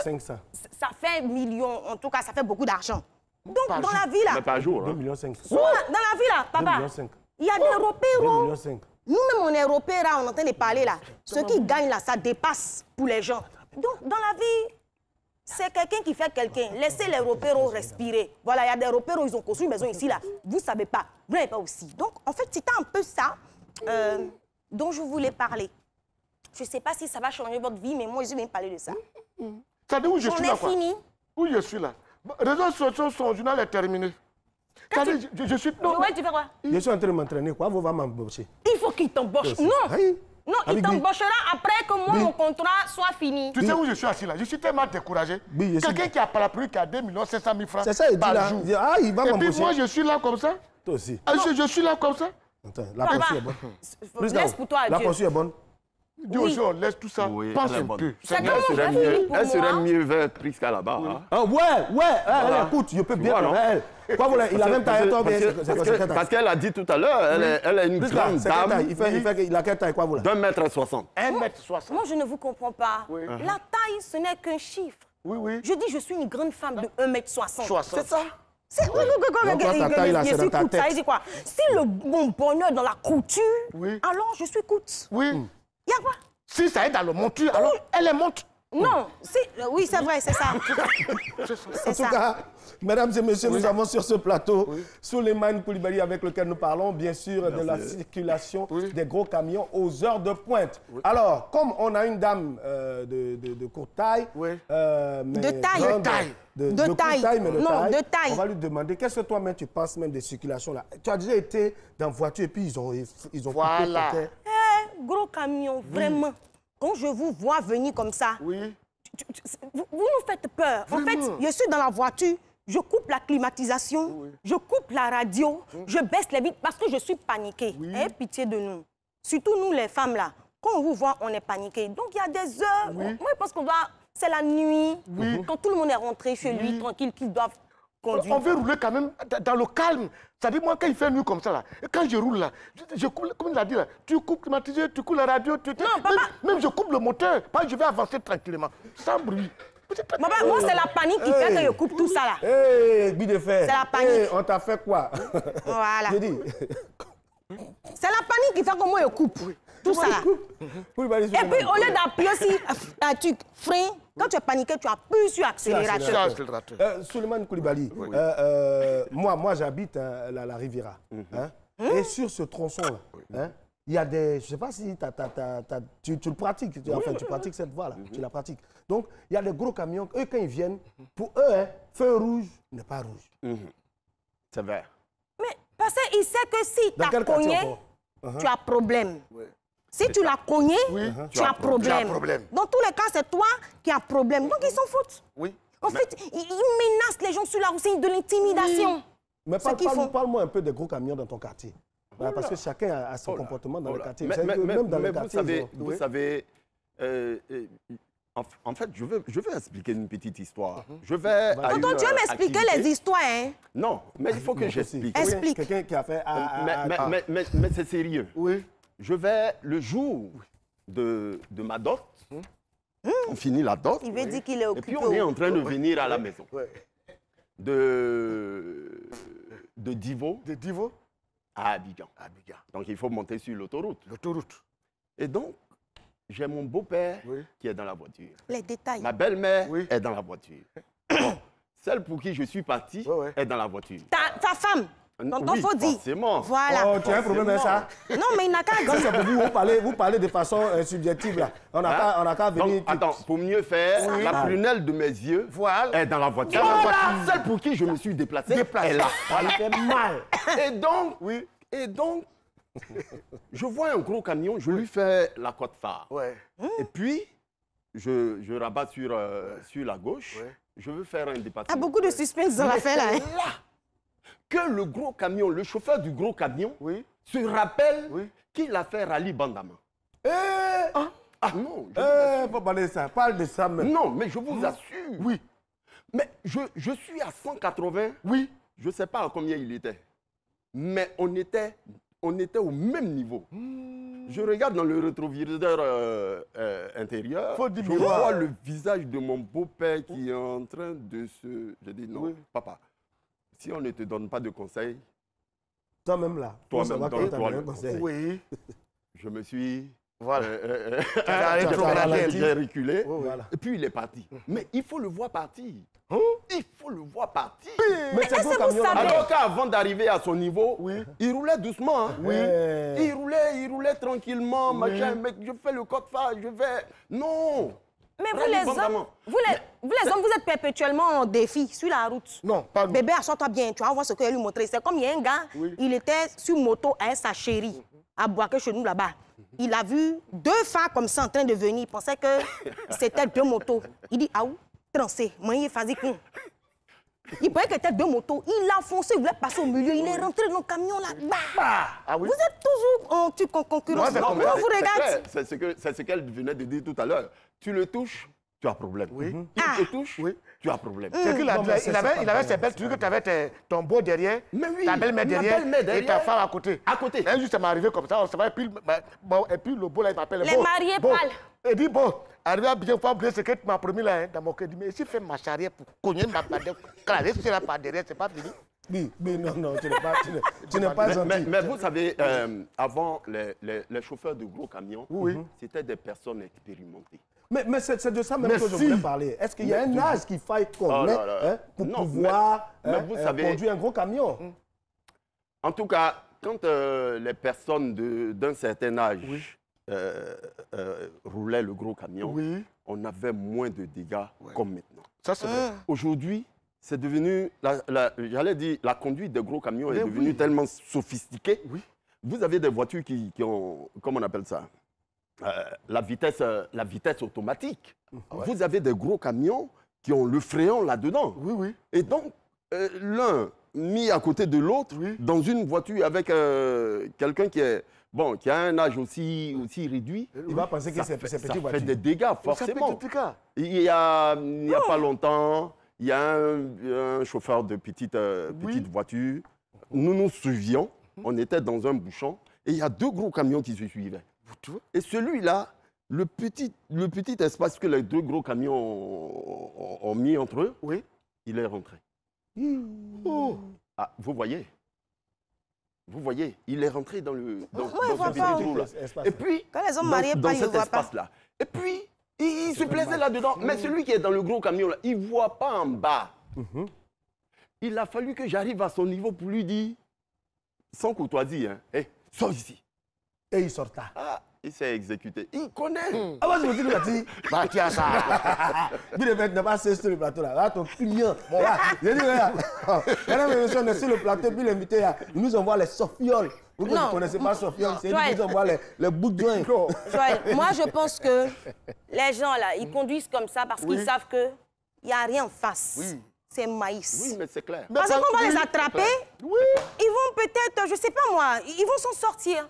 500. Ça fait millions, en tout cas, ça fait beaucoup d'argent. Donc, dans la vie, là... Mais par jour, 2,5 millions. Dans la vie, là, papa, il y a des Ropero. Nous-mêmes, on est Ropero, on est en train de parler, là. Ce qui gagne, là, ça dépasse pour les gens. Donc, dans la vie, c'est quelqu'un qui fait quelqu'un. Laissez les Ropero respirer. Voilà, il y a des Ropero, ils ont construit une maison ici, là. Vous ne savez pas. Vous n'avez pas aussi. Donc, en fait, c'était un peu ça dont je voulais parler. Je ne sais pas si ça va changer votre vie, mais moi, je vais parler de ça. Ça dit où je suis là, quoi? On est fini. Où je suis là? Réseaux sociaux, son journal est terminé. Je suis... Non, tu fais quoi? Je suis en train de m'entraîner. Quoi, vous va m'embaucher? Il faut qu'il t'embauche. Non. Non, il t'embauchera après que moi, mon contrat soit fini. Tu sais où je suis assis là? Je suis tellement découragé. Quelqu'un qui a parapluie qui a 2 500 000 francs. C'est ça, il dit là. Ah, il va m'embaucher. Et puis moi, je suis là comme ça. Toi aussi. Je suis là comme ça. Attends, la pensée est bonne. Laisse pour toi, la pensée est bonne. Dis aussi, on laisse tout ça. Oui, pense un peu. Elle serait mieux vers Prisca là-bas. Ouais. Écoute, je peux bien parler. Quoi, il a même taille toi, parce qu'elle a dit tout à l'heure, elle est une grande dame. Il a quelle taille, quoi, vous là? d'1,60 m. 1,60 m. Moi, je ne vous comprends pas. La taille, ce n'est qu'un chiffre. Oui. Je dis, je suis une grande femme de 1,60 m. C'est ça? C'est quoi? C'est dans ta tête. Ça veut dire quoi? Si mon bonheur dans la couture, alors je suis coûte. Oui. Il y a quoi? Si ça est dans le monture, alors elle est monte. Non, oui, c'est vrai, c'est ça. En tout cas, mesdames et messieurs, nous avons sur ce plateau Souleymane Coulibaly avec lequel nous parlons, bien sûr, de la circulation des gros camions aux heures de pointe. Alors, comme on a une dame de courte taille, de taille, de taille, on va lui demander, qu'est-ce que toi-même tu penses même des circulations là? Tu as déjà été dans voiture et puis ils ont voilà. Gros camion, vraiment. Quand je vous vois venir comme ça, vous nous faites peur. Vraiment? En fait, je suis dans la voiture, je coupe la climatisation, je coupe la radio, je baisse les vitres parce que je suis paniquée. Ayez pitié de nous. Surtout nous, les femmes, là. Quand on vous voit, on est paniqué. Donc, il y a des heures. Moi, je pense qu'on doit... C'est la nuit. Quand tout le monde est rentré chez lui, tranquille, qu'ils doivent conduire. On veut rouler quand même dans le calme. C'est-à-dire, moi, quand il fait nuit comme ça, là, et quand je roule, là, je coupe, comme il a dit, là, tu coupes climatisé, tu coupes la radio, Non, papa... même je coupe le moteur. Pas, je vais avancer tranquillement, sans bruit. Papa, moi, c'est la panique qui fait que je coupe tout ça, là. Hé, Guy de fer. C'est la panique. On t'a fait quoi? Voilà. J'ai dit. C'est la panique qui fait que moi, je coupe tout ça, là. Et puis, au lieu d'appuyer aussi, tu freines, quand tu es paniqué, tu appuies sur l'accélérateur. Suleiman Koulibaly, moi j'habite la Riviera. Et sur ce tronçon-là, il y a des... Je ne sais pas si tu le pratiques. Enfin, tu pratiques cette voie-là. Tu la pratiques. Donc, il y a des gros camions. Eux, quand ils viennent, pour eux, feu rouge n'est pas rouge. C'est vert. Mais parce qu'il sait que si tu as cogné, tu as problème. Si tu l'as cogné, tu as problème. Dans tous les cas, c'est toi qui as problème. Donc, ils s'en foutent. En fait, ils menacent les gens sur la route. C'est de l'intimidation. Mais parle-moi un peu des gros camions dans ton quartier. Parce que chacun a son comportement dans le quartier. Même dans le quartier. Vous savez, en fait, je veux expliquer une petite histoire. Je vais. Tonton, tu veux m'expliquer les histoires, hein? Non, mais il faut que j'explique. Explique. Quelqu'un qui a fait. Mais c'est sérieux. Je vais, le jour de ma dot, on finit la dot. Il veut dire qu'il est occupé. Et puis on est en train de venir à la maison. De Divo. De Divo à Abidjan. Donc il faut monter sur l'autoroute. Et donc, j'ai mon beau-père qui est dans la voiture. Les détails. Ma belle-mère est dans la voiture. Bon, celle pour qui je suis parti est dans la voiture. Ta femme. Tonton, faut dire. Forcément. Voilà. Oh, tu as un problème avec ça? Non, mais il n'a qu'à dire. Quand c'est pour vous parlez de façon subjective, là. On n'a qu'à venir... Donc, attends, pour mieux faire, la prunelle de mes yeux est dans la voiture. Celle pour qui je me suis déplacé est là. Ça fait mal. Et donc, je vois un gros camion, je lui fais la côte phare. Et puis, je rabats sur la gauche. Je veux faire un dépassement. Il y a beaucoup de suspense dans l'affaire, là. Que le gros camion, le chauffeur du gros camion, se rappelle qu'il a fait rallye Bandama. Non, faut parler de ça. Parle de ça même. Non, mais je vous assure. Mais je suis à 180. Je ne sais pas à combien il était. Mais on était au même niveau. Je regarde dans le rétroviseur intérieur. Je vois le visage de mon beau-père qui est en train de se... Je dis non, papa. Si on ne te donne pas de conseils, toi-même là, toi-même donne-toi le conseil. Je me suis... J'ai reculé. Et puis il est parti. Mais il faut le voir partir. Il faut le voir partir. Mais est-ce que vous savez? Alors qu'avant d'arriver à son niveau, il roulait doucement. Il roulait tranquillement. Machin. Mais je fais le code phare, je vais... Non. Mais vous les hommes, vous êtes perpétuellement en défi sur la route. Non, pas nous. Bébé, assois-toi bien, tu vas voir ce que je lui montrer. C'est comme il y a un gars, il était sur moto avec sa chérie, à Boaké chez nous là-bas. Il a vu 2 femmes comme ça en train de venir. Il pensait que c'était 2 motos. Il dit, ah où? Trancé. Moi, il faisait quoi? Il pensait que c'était 2 motos. Il a foncé, il voulait passer au milieu. Il est rentré dans le camion là-bas. Vous êtes toujours en concurrence. Moi, vous regardez. C'est ce qu'elle venait de dire tout à l'heure. Tu le touches, tu as problème. Tu le touches, tu as problème. Il avait ses belles trucs, tu avais ton beau derrière, ta belle-mère derrière et ta femme à côté. Un jour, ça m'est arrivé comme ça, on se va, et puis le beau là, il m'appelle. Les mariés parlent. Il dit, bon, arrivé à bien, il faut oublier ce que tu m'as promis là, dans mon cœur. Il dit, mais si je fais ma charrière pour cogner ma barre, clarer sur la barre derrière, c'est pas fini. Mais non, tu n'es pas gentil. Mais vous savez, avant, les chauffeurs de gros camions, c'était des personnes expérimentées. Mais c'est de ça même que je voulais parler. Est-ce qu'il y a un âge qu'il faille qu'on ait pour pouvoir conduire un gros camion? En tout cas, quand les personnes d'un certain âge roulaient le gros camion, on avait moins de dégâts comme maintenant. Ça, c'est vrai. Aujourd'hui, c'est devenu, j'allais dire, la conduite des gros camions est devenue tellement sophistiquée. Vous avez des voitures qui ont, comment on appelle ça, la vitesse automatique. Vous avez des gros camions qui ont le fréon là-dedans. Et donc, l'un mis à côté de l'autre dans une voiture avec quelqu'un qui est... Bon, qui a un âge aussi réduit, il va penser que c'est petit voiture. Ça fait des dégâts, forcément. Il y a pas longtemps, il y a un chauffeur de petite voiture. Nous nous suivions, on était dans un bouchon, et il y a 2 gros camions qui se suivaient. Et celui-là, le petit espace que les 2 gros camions ont mis entre eux, il est rentré. Ah, vous voyez? Vous voyez, il est rentré dans ce petit trou-là. Et puis, dans cet espace-là. Et puis, il se plaisait là-dedans. Mais celui qui est dans le gros camion, là, il ne voit pas en bas. Il a fallu que j'arrive à son niveau pour lui dire, sans courtoisie, hein, hey, sors ici. Et il sorta. Ah, il s'est exécuté. Il connaît. Ah, moi, je me dis, bah, tiens, ça. Il ne pas sur le plateau là. Là, ton client. Bon, là, j'ai dit, regarde. Mesdames et messieurs, on est sur le plateau, puis l'invité, il nous envoie les sofioles. Vous ne connaissez pas Sofiole, c'est lui qui nous envoie les bouts de joint. Moi, je pense que les gens là, ils conduisent comme ça parce qu'ils savent qu'il n'y a rien en face. Oui. C'est maïs. Oui, mais c'est clair. Parce qu'on va les attraper, ils vont peut-être, je ne sais pas moi, ils vont s'en sortir.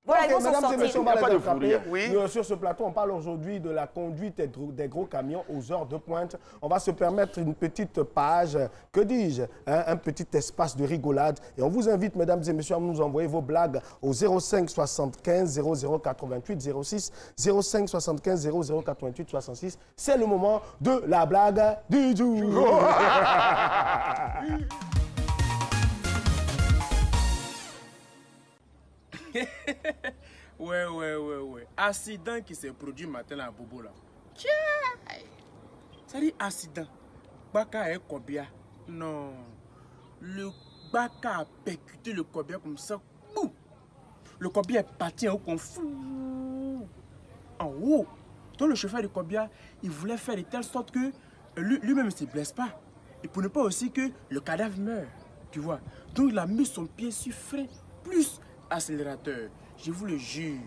Voilà, ils vont s'en sortir. Messieurs, on va les attraper. Sur ce plateau, on parle aujourd'hui de la conduite des gros camions aux heures de pointe. On va se permettre une petite page, que dis-je, un petit espace de rigolade. Et on vous invite, mesdames et messieurs, à nous envoyer vos blagues au 05 75 00 88 06 05 75 00 88 66. C'est le moment de la blague du jour. Ouais. Accident qui s'est produit matin à Bobo là. C'est-à-dire accident. Baka est Kobia. Non. Le Baka a percuté le Kobia comme ça. Boum. Le Kobia est parti en haut comme fou. En haut. Donc le chauffeur de Kobia, il voulait faire de telle sorte que lui-même ne se blesse pas. Et pour ne pas aussi que le cadavre meure. Tu vois. Donc il a mis son pied sur frein plus accélérateur. Je vous le jure,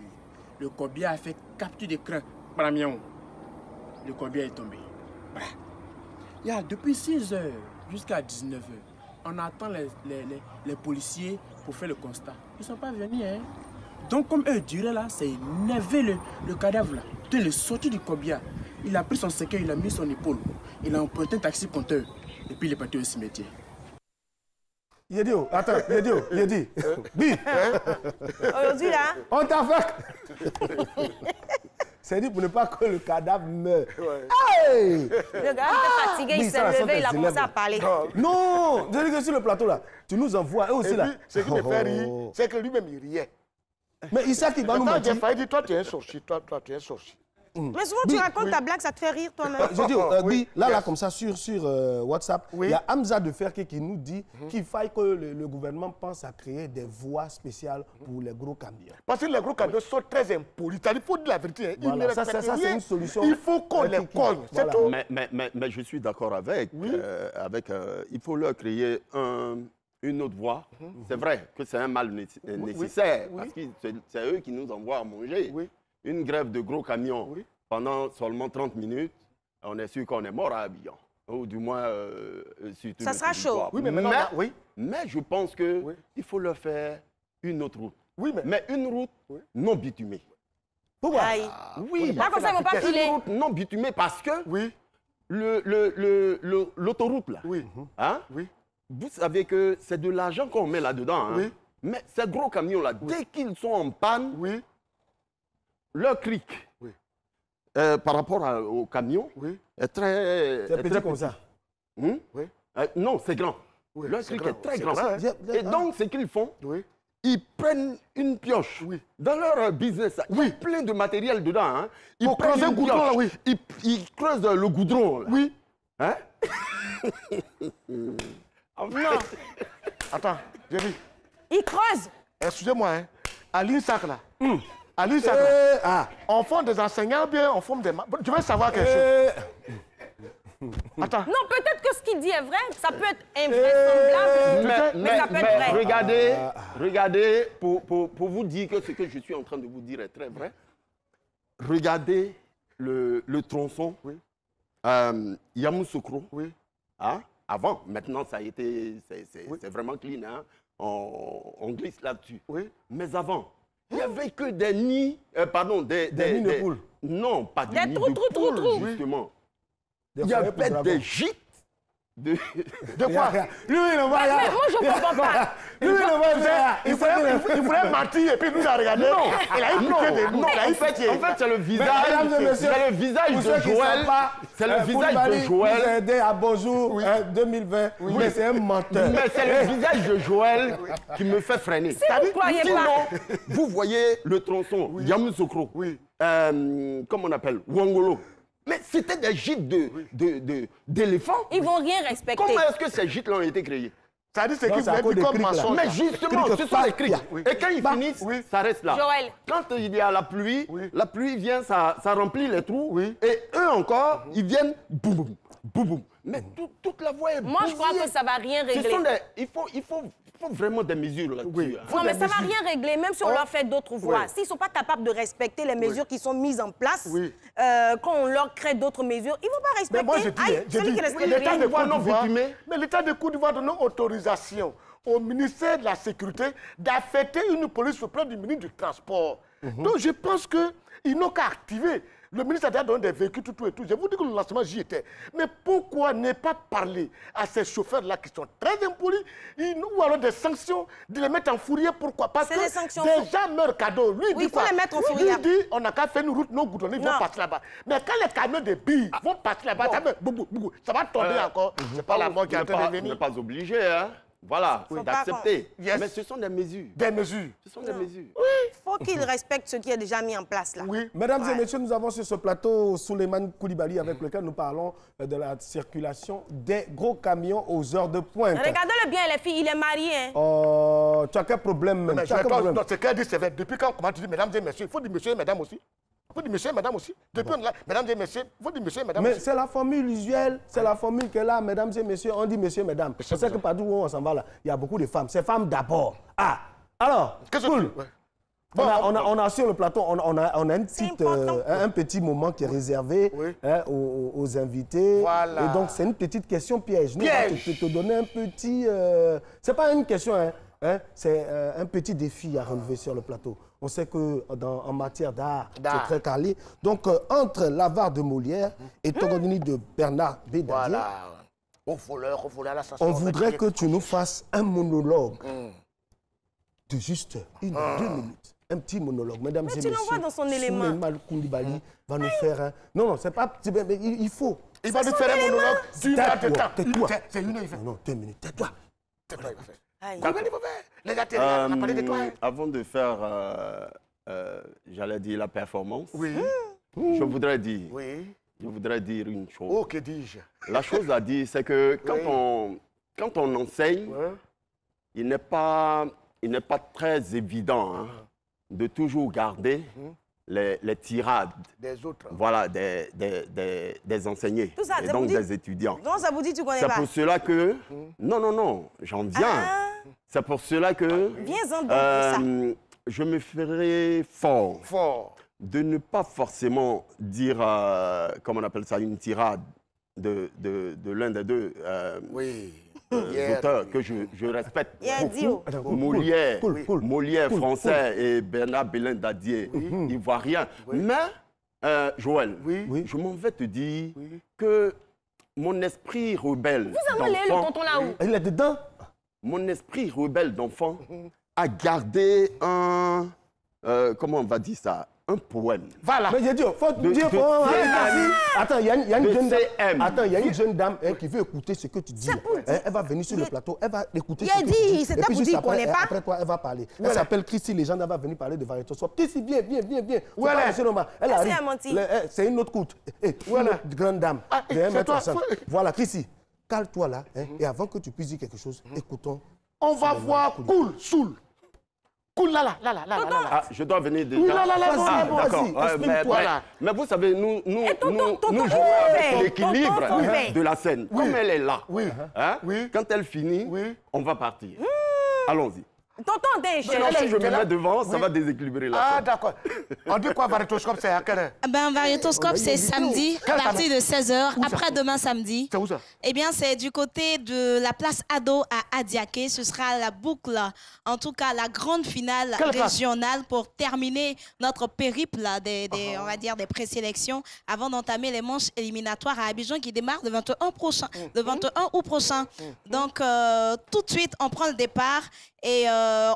le Kobia a fait capture d'écran. Le Kobia est tombé. Voilà. Il y a depuis 6 heures jusqu'à 19 heures, on attend les policiers pour faire le constat. Ils ne sont pas venus, hein. Donc comme eux diraient là, c'est énervé le cadavre là. Il est sorti du Kobia. Il a pris son cercueil, il a mis son épaule. Il a emprunté un taxi compteur. Et puis il est parti au cimetière. Yedio, attends, Yedi. Bi. Aujourd'hui, là. On t'a fait. C'est dit pour ne pas que le cadavre meure. Hey! Le gars était fatigué, il s'est levé, il a commencé à parler. Non, je dis que sur le plateau, là, tu nous envoies. Et aussi, là. Ce qui me fait rire, c'est que lui-même, il riait. Mais il sait qu'il va nous mentir. J'ai failli dire, toi, tu es un sorcier, toi, tu es un sorcier. Mais souvent, tu racontes ta blague, ça te fait rire toi-même. Je dis, là, comme ça, sur WhatsApp, il y a Hamza de Ferke qui nous dit qu'il faille que le gouvernement pense à créer des voies spéciales pour les gros camions. Parce que les gros camions sont très impolis. Il faut dire la vérité. Voilà, ça, c'est une solution. Il faut qu'on les cogne, c'est tout. Mais je suis d'accord avec. Il faut leur créer une autre voie. C'est vrai que c'est un mal nécessaire, parce que c'est eux qui nous envoient à manger. Une grève de gros camions pendant seulement 30 minutes, on est sûr qu'on est mort à Abidjan. Ou du moins, sur tout ça sera chaud. Oui, mais je pense qu'il faut leur faire une autre route. Mais une route non bitumée. Pourquoi? Oui, là, comme ça, ils vont pas filer. Une route non bitumée parce que l'autoroute, là, vous savez que c'est de l'argent qu'on met là-dedans. Mais ces gros camions-là, dès qu'ils sont en panne, leur cric, par rapport au camion, est très petit comme ça. Non, c'est grand. Leur cric est très grand. Et donc, ce qu'ils font, ils prennent une pioche. Dans leur business, il y a plein de matériel dedans. Hein. Ils prennent une pioche, ils creusent le goudron. Là. Hein? Non. Attends, j'ai dit. Ils creusent. Excusez-moi, hein. À l'INSAC, là. À l'INSAC, on forme des enseignants, bien, on forme des... Je veux savoir quelque chose. Attends. Non, peut-être que ce qu'il dit est vrai. Ça peut être invraisemblable, mais ça peut être vrai. Regardez, pour vous dire que ce que je suis en train de vous dire est très vrai, regardez le tronçon Yamoussoukro. avant. Maintenant, ça a été, c'est vraiment clean. Hein. On glisse là-dessus. Oui. Mais avant, il n'y avait que des nids, pardon, des nids de poules. Non, pas des Des nids trous, de trous, trous, poules, trous. justement. Des Il y foyers avait pour des dragons. gîtes. De quoi? Lui, il ne va Mais moi, je ne comprends pas. Lui, il ne va Il voulait mentir et puis nous a regardé. Non, Il a eu pitié de nous. Il a eu pitié. en fait, c'est le visage, mesdames et messieurs, c'est le visage pour de ceux qui ne Joël. savent pas, C'est le visage de Koulibaly Joël. nous a aidé à Bonjour 2020, mais c'est un menteur. Mais c'est le visage de Joël qui me fait freiner. Si vous ne croyez pas. Sinon, vous voyez le tronçon, Yamoussoukro, comment on appelle, Wangolo. Mais c'était des gîtes d'éléphants. Ils ne vont rien respecter. Comment est-ce que ces gîtes-là ont été créés? Ça dit ce Non, qu'il c'est à voulait cause dire des comme criques, là. mensonge. Mais justement, ce sont les criques. Oui. Et quand ils finissent, ça reste là. Joël. Quand il y a la pluie vient, ça remplit les trous. Oui. Et eux encore, ils viennent, boum, boum, boum, boum. Mais toute la voie est Moi, je crois bousillée. que ça ne va rien Ce régler. sont des, il faut vraiment des mesures là-dessus. hein. Non, mais ça ne va rien régler, même si on leur fait d'autres voies. S'ils ne sont pas capables de respecter les mesures qui sont mises en place, quand on leur crée d'autres mesures, ils ne vont pas respecter. Mais moi, je dis, l'État de Côte d'Ivoire, mais l'État de Côte d'Ivoire donne autorisation au ministère de la Sécurité d'affecter une police auprès du ministre du Transport. Donc, je pense qu'ils n'ont qu'à activer. Le ministre a déjà donné des véhicules, tout et tout. Je vous dis que le lancement, j'y étais. Mais pourquoi ne pas parler à ces chauffeurs-là qui sont très impolis, ou alors des sanctions, de les mettre en fourrière? Pourquoi? Parce que les sanctions. déjà leur cadeau, lui, Oui, dit il faut quoi? les mettre en Lui fourrière. dit, on n'a qu'à faire une route non goudronnée, ils vont passer là-bas. Mais quand les camions de billes vont passer là-bas, ça va tomber encore. C'est pas la mort qui est en train de On n'est venir. pas obligé, hein. Voilà, Faut d'accepter. Yes. Mais ce sont des mesures. Des mesures. Ce sont des mesures. Il faut qu'ils respectent ce qui est déjà mis en place là. Oui. Mesdames et messieurs, nous avons sur ce plateau Souleymane Koulibaly avec lequel nous parlons de la circulation des gros camions aux heures de pointe. Regardez-le bien, les filles, il est marié. Hein. Oh, tu as quel problème même? Mais Tu as quel problème? c'est qu'elle dit, c'est vrai. Depuis quand, comment tu dis, mesdames et messieurs, il faut dire monsieur et madame aussi. Il faut dire monsieur et madame aussi. Depuis on est là, mesdames et messieurs, il faut dire monsieur et madame Mais aussi. c'est la formule usuelle, c'est la formule que là, mesdames et messieurs, on dit monsieur, mesdames. C'est ça que partout où on s'en va là, il y a beaucoup de femmes. C'est femmes d'abord. Ah, alors, cool. On a sur le plateau, on a un petit moment qui est réservé aux invités. Voilà. Et donc, c'est une petite question piège. Nous, on va te donner un petit... c'est pas une question, c'est un petit défi à relever sur le plateau. On sait qu'en matière d'art, c'est très calé. Donc, entre l'avare de Molière et Togodini de Bernard Bédadier, Voilà. Au voleur à l'assassin. on voudrait que tu nous fasses un monologue de juste 1 à 2 minutes. Un petit monologue, mesdames et tu messieurs. l'envoies dans son élément. Souleymane Koulibaly va nous faire un... Non, c'est pas... Mais il faut. Il va nous faire un monologue d'une heure de temps. Tais-toi. C'est une heure, il fait. Non, 2 minutes. Tais-toi. Tais-toi, il va faire. Aïe. Les gars, on a parlé de toi. Avant de faire, j'allais dire la performance, Oui. je voudrais dire une chose. Oh, que dis-je? La chose à dire, c'est que quand on enseigne, il n'est pas très évident de toujours garder les tirades des autres. Voilà, des enseignants Tout ça, et ça donc vous dit- des étudiants. Non, ça vous dit, tu connais C'est pas. pour cela que... Non, j'en viens. Ah. C'est pour cela que Viens-en donc pour ça. je me ferai fort de ne pas forcément dire, comment on appelle ça, une tirade de l'un des deux auteurs que je respecte beaucoup. Molière français et Bernard Bédadier ivoirien. Mais, Joël, je m'en vais te dire que mon esprit rebelle Vous avez le tonton là-haut. Il est dedans. Mon esprit rebelle d'enfant a gardé un... comment on va dire ça? Un poème. Voilà. Mais j'ai dit, faut dire... Attends, il y a une jeune dame. Attends, il y a une jeune dame qui veut écouter ce que tu dis. Elle va venir sur le plateau, elle va écouter ce que tu dis. C'est pour dire qu'on n'est pas. Après toi, elle va parler. Elle s'appelle Christy Légende, elle va venir parler de variété. Christy, viens. Voilà. Elle arrive. C'est une autre coute. Voilà. Une grande dame. De 1m60. Voilà, Christy, cale-toi là. Et avant que tu puisses dire quelque chose, écoutons. On va voir Soul. Cool, là. Ah, je dois venir déjà. Oui, là, d'accord. Mais vous savez, nous jouons avec l'équilibre de la scène. Comme elle est là, quand elle finit, on va partir. Allons-y. Tonton Dèche. Si je me mets devant, ça va déséquilibrer la Ah, d'accord. On dit quoi, variétoscope, c'est à quelle heure? Ben, variétoscope, c'est samedi, à partir de 16h, après-demain samedi. C'est où ça? Eh bien, c'est du côté de la place Ado à Adiaké. Ce sera la boucle, en tout cas, la grande finale régionale pour terminer notre périple on va dire, des présélections avant d'entamer les manches éliminatoires à Abidjan qui démarrent le 21 août prochain. Donc, tout de suite, on prend le départ. Et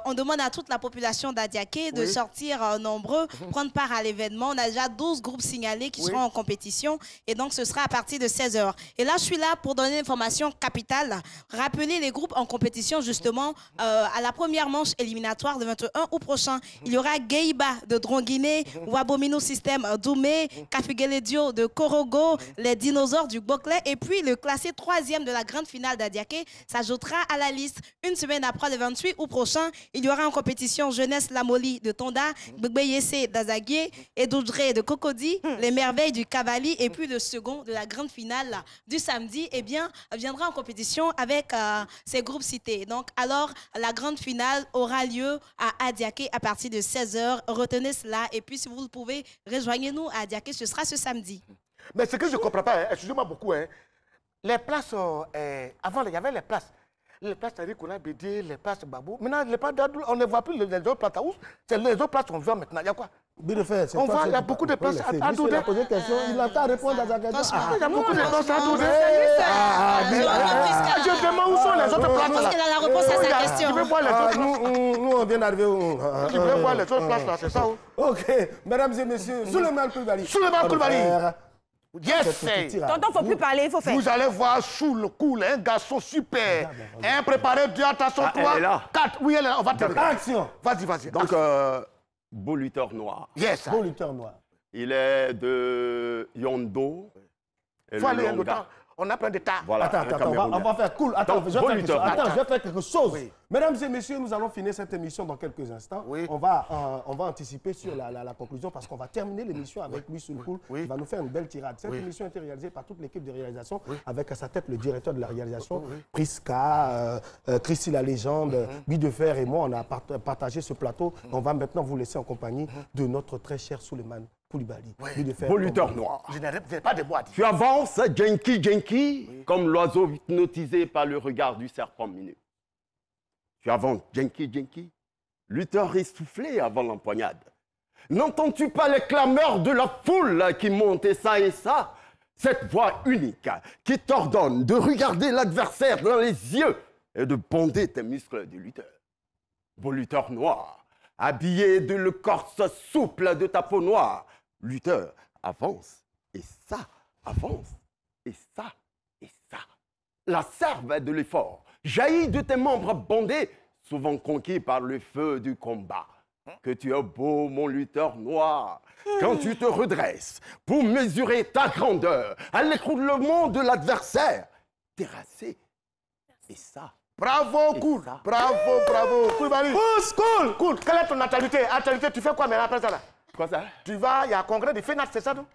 on demande à toute la population d'Adiaké de sortir nombreux, prendre part à l'événement. On a déjà 12 groupes signalés qui seront en compétition. Et donc, ce sera à partir de 16h. Et là, je suis là pour donner l'information capitale. Rappeler les groupes en compétition, justement, à la première manche éliminatoire le 21 août prochain. Il y aura Geiba de Dronguiné, Wabomino System Doumé, Kafugeledio de Korogo, les dinosaures du Boclet. Et puis, le classé 3e de la grande finale d'Adiaké s'ajoutera à la liste. Une semaine après, le 28 août prochain, il y aura en compétition Jeunesse Lamoli de Tonda, Gbegbe d'Azaguié, Edoudré de Cocody, les Merveilles du Cavali, et puis le second de la grande finale du samedi, eh bien, viendra en compétition avec ces groupes cités. Donc, alors, la grande finale aura lieu à Adiaké à partir de 16h. Retenez cela, et puis si vous le pouvez, rejoignez-nous à Adiaké, ce sera ce samedi. Mais ce que je ne comprends pas, excusez-moi beaucoup, les places, avant, il y avait les places. Les places Rikouna Bédié, les places Babou. Maintenant, les places d'Adoul, on ne voit plus les autres places à où? C'est les autres places qu'on voit maintenant. Il y a quoi? On voit, il y a beaucoup de places à Adoul. Il a posé une question, il a qu'à répondre à sa question. Il y a beaucoup de places à Adoul. Je demande où sont les autres places là. Il a la réponse à sa question. Je veux voir les autres places. Nous, on vient d'arriver où? Je veux voir les autres places là, c'est ça où? Ok, mesdames et messieurs, Souleymane Koulibaly. Souleymane Koulibaly. Yes, Tonton, il ne faut plus parler, il faut faire. Vous allez voir sous le cool, un garçon super. Un préparé, 2, attention, 3, 4. Oui, elle est là, on va te dire. Action. Vas-y. Donc, beau lutteur noir. Yes. Beau lutteur noir. Il est de Yondo. Il faut aller un autre temps. On a plein de tas. Voilà, attends, on va faire cool. Attends, je vais faire quelque chose. Oui. Mesdames et messieurs, nous allons finir cette émission dans quelques instants. Oui. On va anticiper sur la conclusion parce qu'on va terminer l'émission avec lui sous le cool. Il va nous faire une belle tirade. Cette émission a été réalisée par toute l'équipe de réalisation avec à sa tête le directeur de la réalisation, Priska, Christy la légende, Guy de Fer et moi. On a partagé ce plateau. On va maintenant vous laisser en compagnie de notre très cher Souleymane Koulibaly. Beau lutteur noir. Je n'ai pas de bois. Tu avances, Jenki, comme l'oiseau hypnotisé par le regard du serpent minute. Tu avances, Jenki, lutteur essoufflé avant l'empoignade. N'entends-tu pas les clameurs de la foule qui monte et ça? Cette voix unique qui t'ordonne de regarder l'adversaire dans les yeux et de bonder tes muscles de lutteur. Beau lutteur noir, habillé de l'écorce souple de ta peau noire, lutteur, avance, et ça, avance, et ça, et ça. La serve de l'effort jaillit de tes membres bondés, souvent conquis par le feu du combat. Que tu es beau, mon lutteur noir, quand tu te redresses pour mesurer ta grandeur à l'écroulement de l'adversaire, terrassé, et ça. Bravo, cool. Bravo. Koulibaly. Cool. Quelle est ton actualité? Tu fais quoi maintenant après ça là? Quoi ça? Tu vas, il y a un congrès de FENAT, c'est ça non?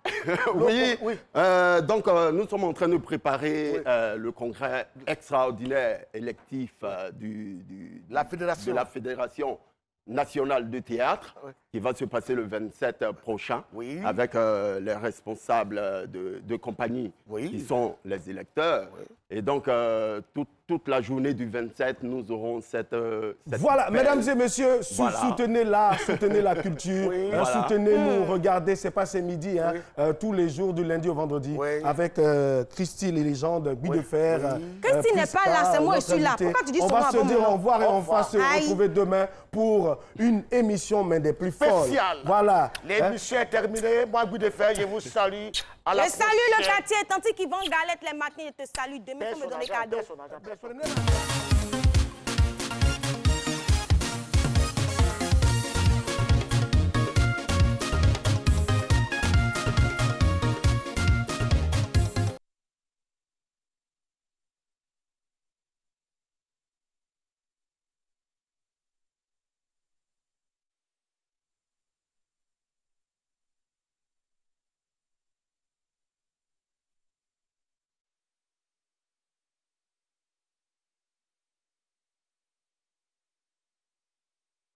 Oui. Donc, nous sommes en train de préparer le congrès extraordinaire électif de la Fédération nationale de théâtre qui va se passer le 27 prochain avec les responsables de compagnie qui sont les électeurs. Et donc, toute la journée du 27, nous aurons cette voilà, mesdames et messieurs, soutenez la culture, soutenez-nous, regardez, c'est pas ce midi, tous les jours du lundi au vendredi, avec Christy les légendes, Guy de Fer. Christy n'est pas là, c'est moi, je suis là. Pourquoi tu dis ça? On va se dire au revoir et on va se retrouver demain pour une émission, mais des plus folles. Voilà. L'émission est terminée. Moi, Guy de Fer, je vous salue. Je salue le quartier, tant qu'ils vont galette les matins, je te salue. Demain, il faut me donner cadeau.